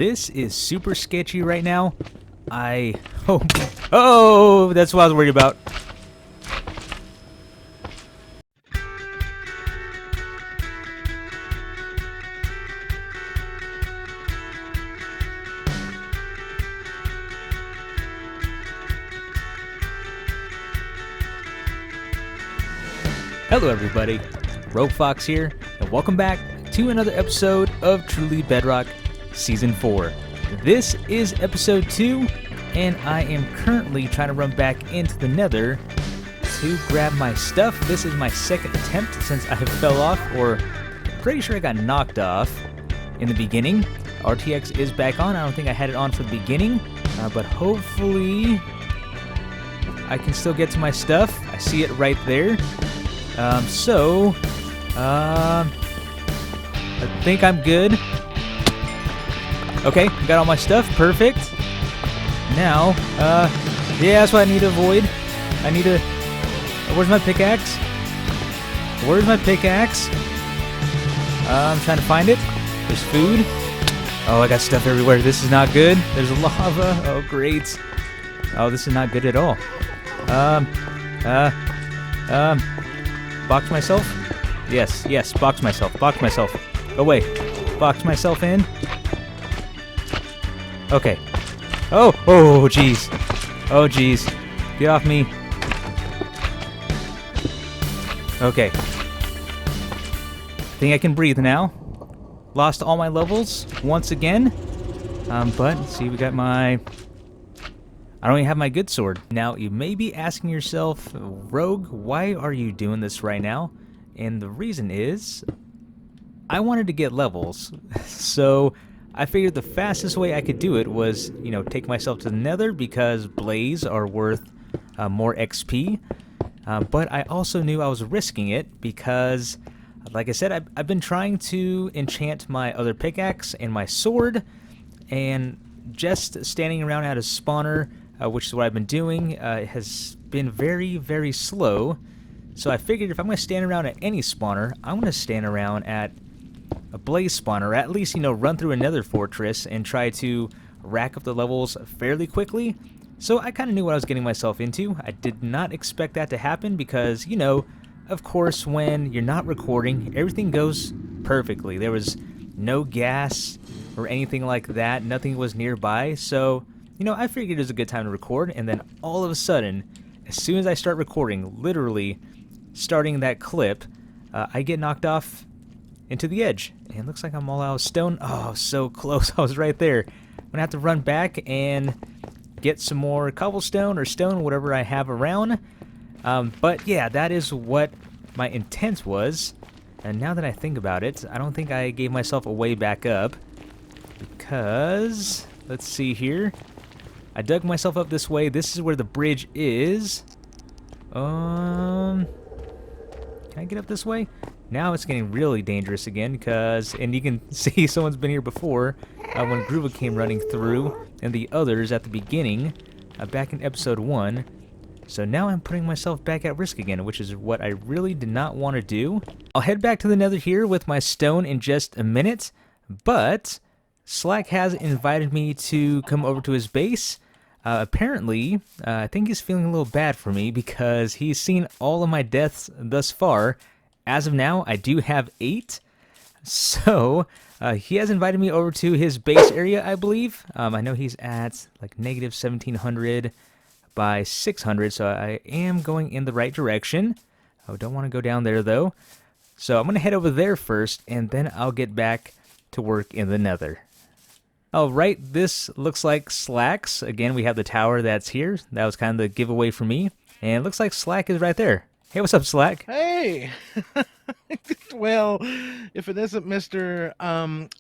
This is super sketchy right now. I hope... Oh, that's what I was worried about. Hello everybody, Rogue Fox here, and welcome back to another episode of Truly Bedrock Season 4. This is episode 2, and I am currently trying to run back into the nether to grab my stuff. This is my second attempt since I fell off, or I'm pretty sure I got knocked off in the beginning. RTX is back on. I don't think I had it on for the beginning, but hopefully I can still get to my stuff. I see it right there. I think I'm good. Okay, got all my stuff, perfect. Now, yeah, that's what I need to avoid. I need to... Where's my pickaxe? Where's my pickaxe? I'm trying to find it. There's food. Oh, I got stuff everywhere. This is not good. There's lava. Oh, great. Oh, this is not good at all. Box myself? Yes, box myself. Go away. Box myself in. Okay. Oh, jeez. Oh, jeez. Get off me. Okay. Think I can breathe now. Lost all my levels once again. But, let's see, we got my... I don't even have my good sword. Now, you may be asking yourself, Rogue, why are you doing this right now? And the reason is, I wanted to get levels. So, I figured the fastest way I could do it was, take myself to the nether because blaze are worth more XP. But I also knew I was risking it because, like I said, I've been trying to enchant my other pickaxe and my sword, and just standing around at a spawner, which is what I've been doing, has been very, very slow. So I figured if I'm going to stand around at any spawner, I'm going to stand around at a blaze spawner, or at least, run through another fortress and try to rack up the levels fairly quickly. So I kind of knew what I was getting myself into. I did not expect that to happen because, of course, when you're not recording, everything goes perfectly. There was no gas or anything like that. Nothing was nearby. So, I figured it was a good time to record. And then all of a sudden, as soon as I start recording, literally starting that clip, I get knocked off into the edge. And it looks like I'm all out of stone. Oh, so close. I was right there. I'm going to have to run back and get some more cobblestone or stone, whatever I have around. But yeah, that is what my intent was. And now that I think about it, I don't think I gave myself a way back up. Because, let's see here. I dug myself up this way. This is where the bridge is. Can I get up this way? Now it's getting really dangerous again because, and you can see someone's been here before when Groova came running through, and the others at the beginning, back in episode 1. So now I'm putting myself back at risk again, which is what I really did not want to do. I'll head back to the nether here with my stone in just a minute, but Slack has invited me to come over to his base. Apparently, I think he's feeling a little bad for me because he's seen all of my deaths thus far. As of now, I do have 8. So, he has invited me over to his base area, I believe. I know he's at like negative 1700 by 600, so I am going in the right direction. I don't want to go down there, though. So I'm going to head over there first, and then I'll get back to work in the nether. Alright, this looks like Slack's. Again, we have the tower that's here. That was kind of the giveaway for me. And it looks like Slack is right there. Hey, what's up, Slack? Hey! Well, if it isn't Mr.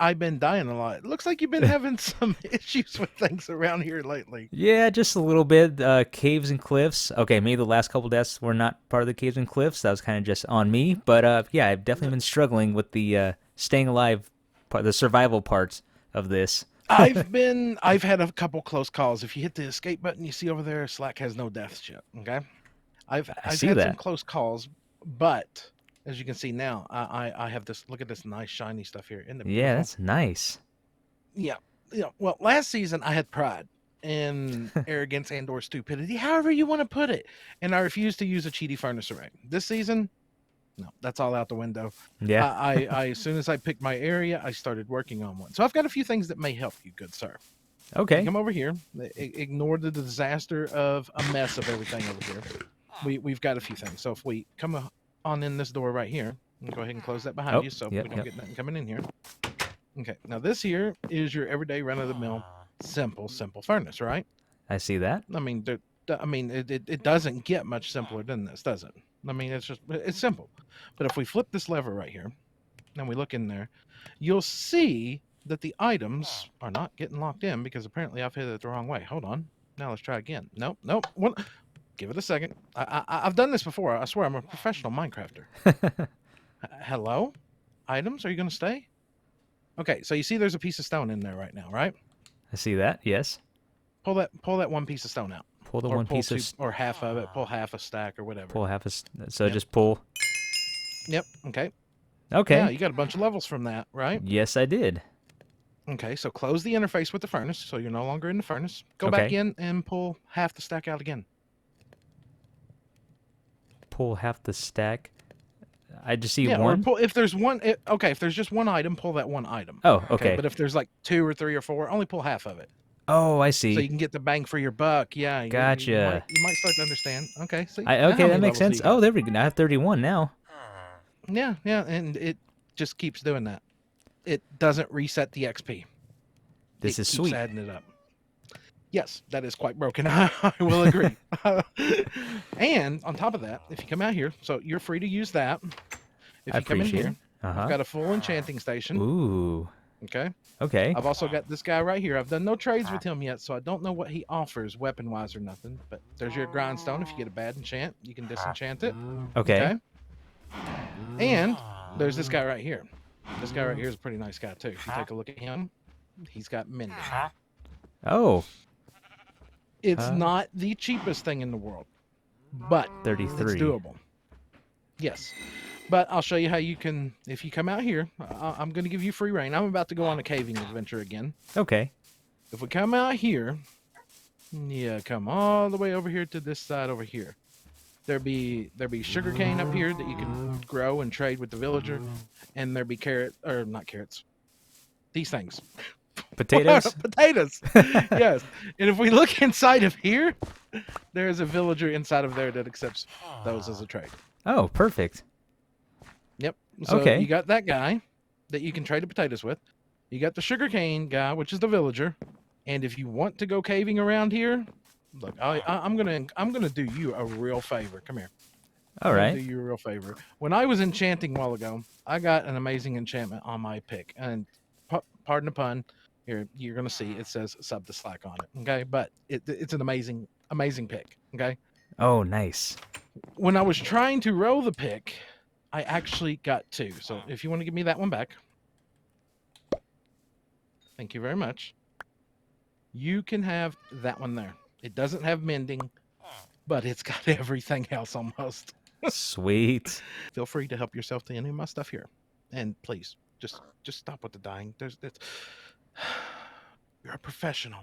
I've been dying a lot. It looks like you've been having some issues with things around here lately. Yeah, just a little bit. Caves and cliffs. Okay, maybe the last couple deaths were not part of the caves and cliffs. That was kind of just on me. But yeah, I've definitely been struggling with the staying alive part, the survival parts of this. I've had a couple close calls. If you hit the escape button you see over there, Slack has no deaths yet. Okay, I've see had some that. close calls, but as you can see now, I have this. Look at this nice shiny stuff here. Isn't it Yeah, beautiful? that's nice. Yeah. well, last season I had pride and arrogance and or stupidity, however you want to put it, and I refused to use a cheaty furnace array. This season, no, that's all out the window. Yeah. I as soon as I picked my area, I started working on one. So I've got a few things that may help you, good sir. You Okay. come over here. Ignore the disaster of a mess of everything over here. We've got a few things. So if we come on in this door right here, go ahead and close that behind Oh, you, so yep, we don't yep. get nothing coming in here. Okay, now this here is your everyday run-of-the-mill, simple furnace, right? I see that. I mean, it doesn't get much simpler than this, does it? I mean, it's simple. But if we flip this lever right here, and we look in there, you'll see that the items are not getting locked in because apparently I've hit it the wrong way. Hold on. Now let's try again. Nope. One, give it a second. I've done this before. I swear I'm a professional Minecrafter. Hello? Items? Are you going to stay? Okay, so you see there's a piece of stone in there right now, right? I see that. Yes. Pull that one piece of stone out. Pull the Or one pull piece of two, or half of it. Pull half a stack or whatever. pull half a. So Yep. just pull. Yep. Okay. Okay. Yeah, you got a bunch of levels from that, right? Yes, I did. Okay, so close the interface with the furnace, so you're no longer in the furnace. Go back Okay. in and pull half the stack out again. Pull half the stack. I just see Yeah, or one. pull if there's one. Okay, if there's just one item, pull that one item. Oh, okay. But if there's like 2 or 3 or 4, only pull half of it, Oh, I so you see. can get the bang for your buck. Yeah, Gotcha. you might start to understand. Okay, see. I now how okay, many that makes levels do sense. you got? Oh, there we go. I have 31 now. Yeah, and it just keeps doing that. It doesn't reset the XP. This It is keeps sweet. adding it up. Yes, that is quite broken. I will agree. And on top of that, if you come out here, so you're free to use that. If I you come in appreciate here, it. I've Uh-huh. got a full enchanting station. Ooh. Okay. Okay. I've also got this guy right here. I've done no trades with him yet, so I don't know what he offers weapon-wise or nothing. But there's your grindstone. If you get a bad enchant, you can disenchant it. Okay. And there's this guy right here. This guy right here is a pretty nice guy too. If you take a look at him, he's got mending. Oh, It's not the cheapest thing in the world, but 33. it's doable. Yes. But I'll show you how you can, if you come out here, I'm going to give you free reign. I'm about to go on a caving adventure again. Okay. If we come out here, yeah, come all the way over here to this side over here. There'd be sugarcane up here that you can grow and trade with the villager, and there'd be not carrots, these things. Potatoes? Potatoes. Yes. And if we look inside of here, there's a villager inside of there that accepts those as a trade. Oh, perfect. Yep. So Okay. you got that guy that you can trade the potatoes with. You got the sugarcane guy, which is the villager. And if you want to go caving around here, look, I'm gonna do you a real favor. Come here. All I'm gonna right. do you a real favor. When I was enchanting a while ago, I got an amazing enchantment on my pick, and pardon the pun. Here, you're gonna see it says sub to Slack on it. Okay, but it's an amazing pick. Okay. Oh, nice. When I was trying to roll the pick, I actually got 2. So if you want to give me that one back, thank you very much. You can have that one there. It doesn't have mending, but it's got everything else almost. Sweet. Feel free to help yourself to any of my stuff here, and please just stop with the dying. You're a professional.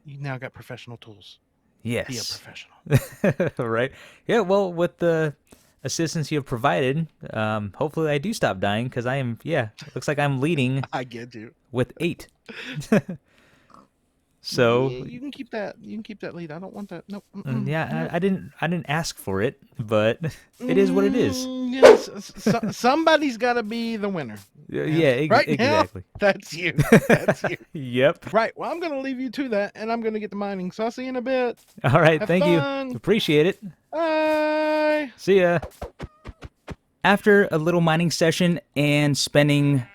You now got professional tools. Be a Yes. professional. All right. Yeah, well, with the assistance you have provided, hopefully I do stop dying because I am, yeah, looks like I'm leading I get you. with 8. So, Yeah, you can keep that. You can keep that lead. I don't want that. Nope. yeah, I didn't ask for it, but it is what it is. Yes, somebody's got to be the winner. Yeah, Right exactly. now, that's you. That's you. Yep. Right. Well, I'm gonna leave you to that, and I'm gonna get to mining. So I'll see you in a bit. All right, Have thank fun. you. Appreciate it. Bye. See ya. After a little mining session and spending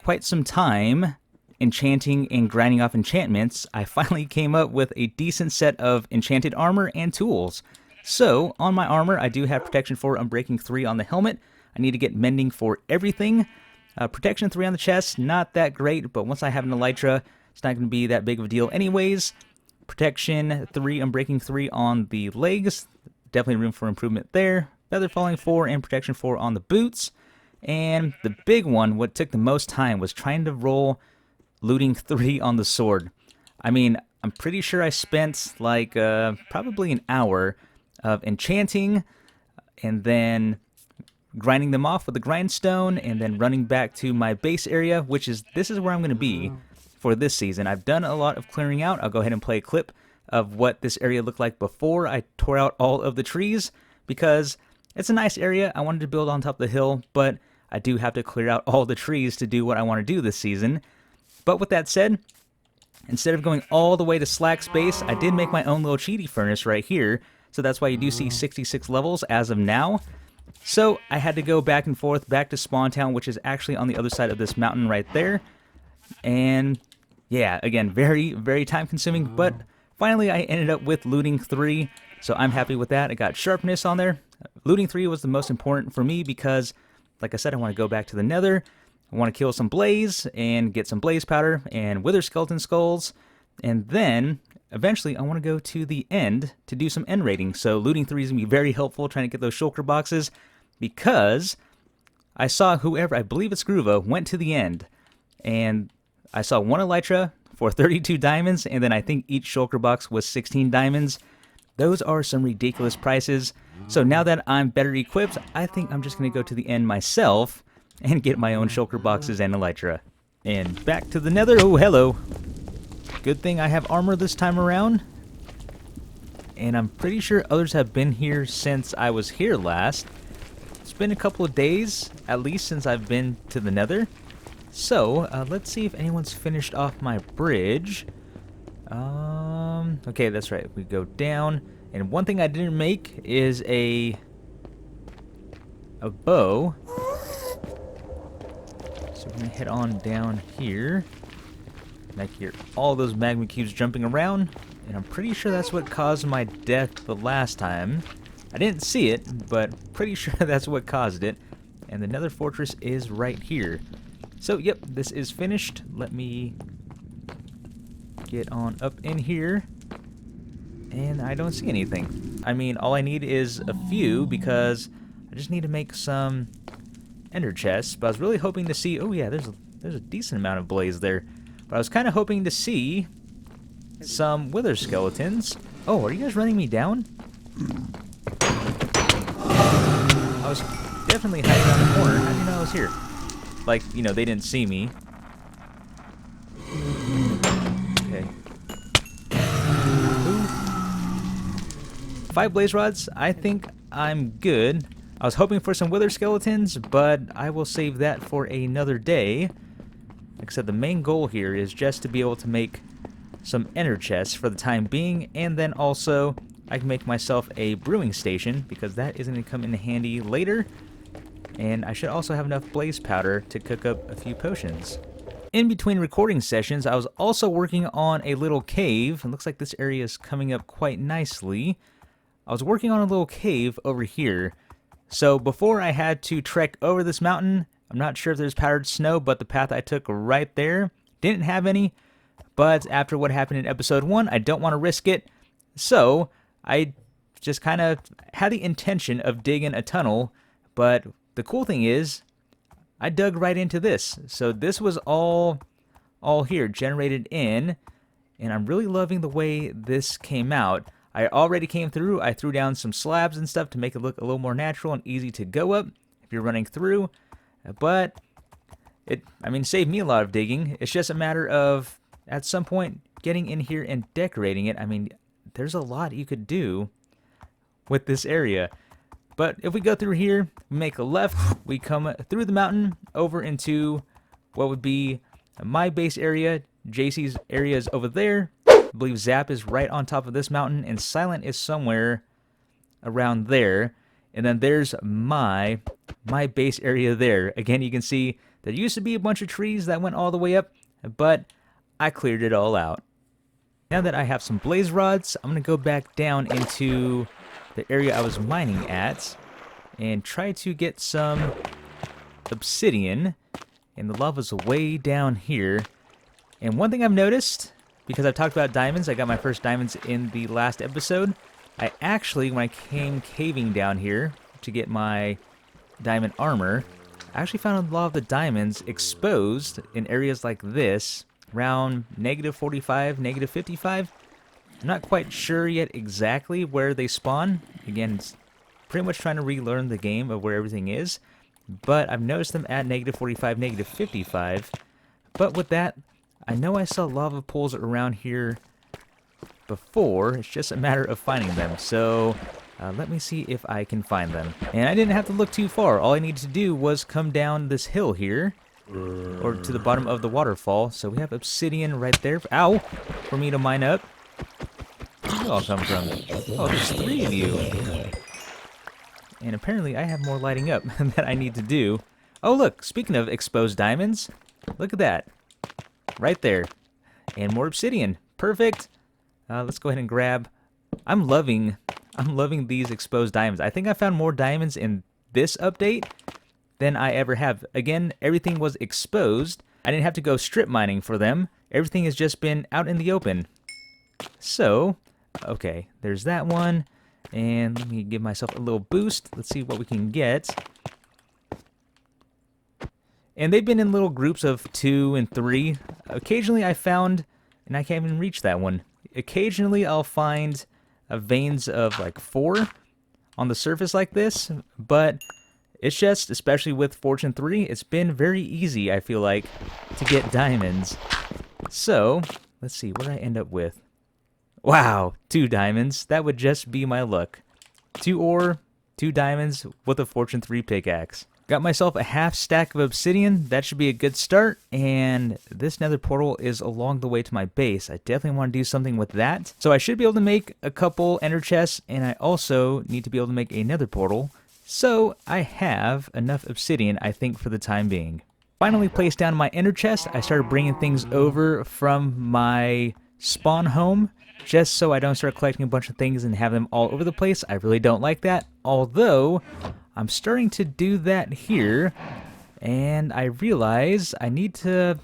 quite some time enchanting and grinding off enchantments, I finally came up with a decent set of enchanted armor and tools. So, on my armor, I do have protection 4 unbreaking 3 on the helmet. I need to get mending for everything. Protection 3 on the chest, not that great, but once I have an elytra, it's not going to be that big of a deal anyways. Protection 3 unbreaking 3 on the legs, definitely room for improvement there. Feather falling 4 and protection 4 on the boots. And the big one, what took the most time, was trying to roll looting 3 on the sword. I mean, I'm pretty sure I spent like probably an hour of enchanting and then grinding them off with the grindstone and then running back to my base area, which is, this is where I'm going to be for this season. I've done a lot of clearing out. I'll go ahead and play a clip of what this area looked like before I tore out all of the trees, because it's a nice area. I wanted to build on top of the hill, but I do have to clear out all the trees to do what I want to do this season. But with that said, instead of going all the way to Slack's base, I did make my own little cheaty furnace right here. So that's why you do see 66 levels as of now. So I had to go back and forth back to Spawn Town, which is actually on the other side of this mountain right there. And yeah, again, very, very time consuming, but finally I ended up with looting 3. So I'm happy with that. I got sharpness on there. Looting 3 was the most important for me because, like I said, I want to go back to the nether. I want to kill some blaze and get some blaze powder and wither skeleton skulls. And then eventually I want to go to the end to do some end raiding. So looting 3 is going to be very helpful trying to get those shulker boxes, because I saw whoever, I believe it's Groova, went to the end. And I saw one elytra for 32 diamonds, and then I think each shulker box was 16 diamonds. Those are some ridiculous prices. So now that I'm better equipped, I think I'm just going to go to the end myself and get my own shulker boxes and elytra. And back to the nether. Oh, hello. Good thing I have armor this time around. And I'm pretty sure others have been here since I was here last. It's been a couple of days, at least, since I've been to the nether. So, let's see if anyone's finished off my bridge. Okay, that's right. We go down. And one thing I didn't make is a bow. So we're going to head on down here. And I can hear all those magma cubes jumping around. And I'm pretty sure that's what caused my death the last time. I didn't see it, but pretty sure that's what caused it. And the nether fortress is right here. So, yep, this is finished. Let me get on up in here. And I don't see anything. I mean, all I need is a few, because I just need to make some ender chests. But I was really hoping to see... Oh, yeah, there's a decent amount of blaze there. But I was kind of hoping to see some wither skeletons. Oh, are you guys running me down? I was definitely hiding around the corner. How do you know I was here? Like, you know, they didn't see me. Okay. Ooh. 5 blaze rods. I think I'm good. I was hoping for some wither skeletons, but I will save that for another day. Like I said, the main goal here is just to be able to make some ender chests for the time being, and then also I can make myself a brewing station, because that is going to come in handy later. And I should also have enough blaze powder to cook up a few potions. In between recording sessions, I was also working on a little cave. It looks like this area is coming up quite nicely. I was working on a little cave over here. So before I had to trek over this mountain, I'm not sure if there's powdered snow, but the path I took right there didn't have any. But after what happened in episode 1, I don't want to risk it. So I just kind of had the intention of digging a tunnel, but the cool thing is, I dug right into this. So this was all here, generated in, and I'm really loving the way this came out. I already came through, I threw down some slabs and stuff to make it look a little more natural and easy to go up if you're running through. But it, saved me a lot of digging. It's just a matter of, at some point, getting in here and decorating it. I mean, there's a lot you could do with this area. But if we go through here, we make a left, we come through the mountain over into what would be my base area. JC's area is over there. I believe Zap is right on top of this mountain, and Silent is somewhere around there. And then there's my base area there. Again, you can see there used to be a bunch of trees that went all the way up, but I cleared it all out. Now that I have some blaze rods, I'm going to go back down into the area I was mining at and try to get some obsidian. And the lava's way down here. And one thing I've noticed, because I've talked about diamonds, I got my first diamonds in the last episode. I actually, when I came caving down here to get my diamond armor, I actually found a lot of the diamonds exposed in areas like this. around -45, -55. I'm not quite sure yet exactly where they spawn. Again, it's pretty much trying to relearn the game of where everything is. But I've noticed them at -45, -55. But with that, I know I saw lava pools around here before. It's just a matter of finding them. So let me see if I can find them. And I didn't have to look too far. All I needed to do was come down this hill here, or to the bottom of the waterfall. So we have obsidian right there. Ow! For me to mine up. Where you all come from? Oh, there's 3 of you. And apparently I have more lighting up that I need to do. Oh, look! Speaking of exposed diamonds, look at that. Right there. And more obsidian. Perfect! Let's go ahead and grab... I'm loving these exposed diamonds. I think I found more diamonds in this update than I ever have. Again, everything was exposed. I didn't have to go strip mining for them. Everything has just been out in the open. So, okay, there's that one. And let me give myself a little boost. Let's see what we can get. And they've been in little groups of 2 and 3. Occasionally I found, and I can't even reach that one. Occasionally I'll find veins of like 4 on the surface like this, but it's just, especially with Fortune 3, it's been very easy, I feel like, to get diamonds. So, let's see, what did I end up with? Wow, 2 diamonds. That would just be my luck. 2 ore, 2 diamonds with a Fortune 3 pickaxe. Got myself a half stack of obsidian. That should be a good start. And this nether portal is along the way to my base. I definitely want to do something with that. So I should be able to make a couple ender chests, and I also need to be able to make a nether portal. So I have enough obsidian, I think, for the time being. Finally placed down my ender chest. I started bringing things over from my spawn home, just so I don't start collecting a bunch of things and have them all over the place. I really don't like that. Although, I'm starting to do that here, and I realize I need to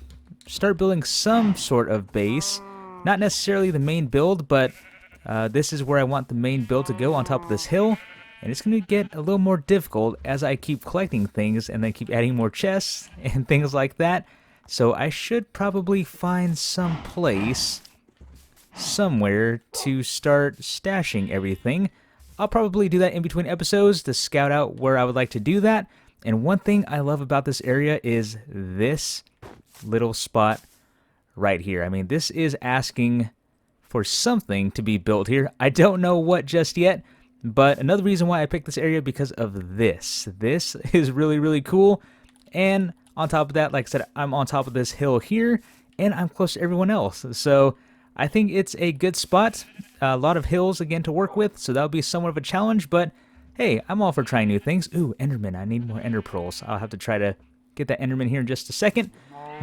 start building some sort of base. Not necessarily the main build, but this is where I want the main build to go, on top of this hill. And it's going to get a little more difficult as I keep collecting things and then keep adding more chests and things like that. So I should probably find some place somewhere to start stashing everything. I'll probably do that in between episodes to scout out where I would like to do that. And one thing I love about this area is this little spot right here. I mean, this is asking for something to be built here. I don't know what just yet, but another reason why I picked this area because of this. This is really, really cool. And on top of that, like I said, I'm on top of this hill here, and I'm close to everyone else. So I think it's a good spot. A lot of hills, again, to work with, so that'll be somewhat of a challenge, but hey, I'm all for trying new things. Ooh, Enderman. I need more Ender Pearls. I'll have to try to get that Enderman here in just a second.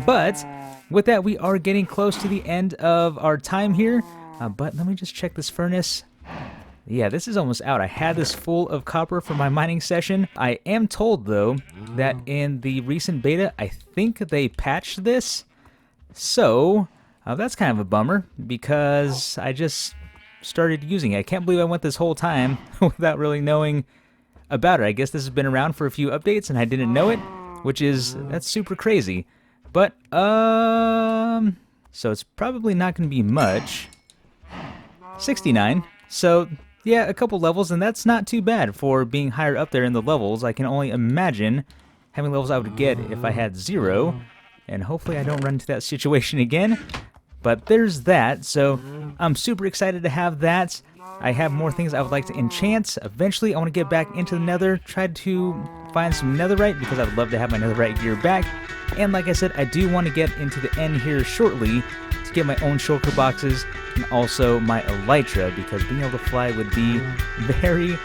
But with that, we are getting close to the end of our time here. But let me just check this furnace. Yeah, this is almost out. I had this full of copper for my mining session. I am told, though, that in the recent beta, I think they patched this. So that's kind of a bummer, because I just started using it. I can't believe I went this whole time without really knowing about it. I guess this has been around for a few updates and I didn't know it, that's super crazy. But, so it's probably not going to be much. 69. So, yeah, a couple levels, and that's not too bad for being higher up there in the levels. I can only imagine how many levels I would get if I had 0, and hopefully I don't run into that situation again. But there's that, so I'm super excited to have that. I have more things I would like to enchant. Eventually, I want to get back into the nether, try to find some netherite, because I would love to have my netherite gear back. And like I said, I do want to get into the end here shortly to get my own shulker boxes and also my elytra, because being able to fly would be very,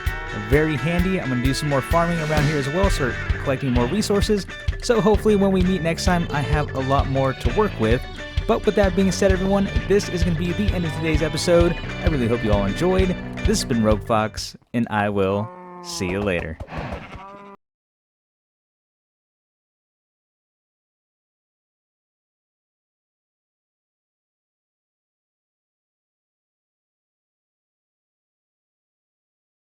very handy. I'm going to do some more farming around here as well, start collecting more resources. So hopefully when we meet next time, I have a lot more to work with. But with that being said, everyone, this is going to be the end of today's episode. I really hope you all enjoyed. This has been Rogue Fox, and I will see you later.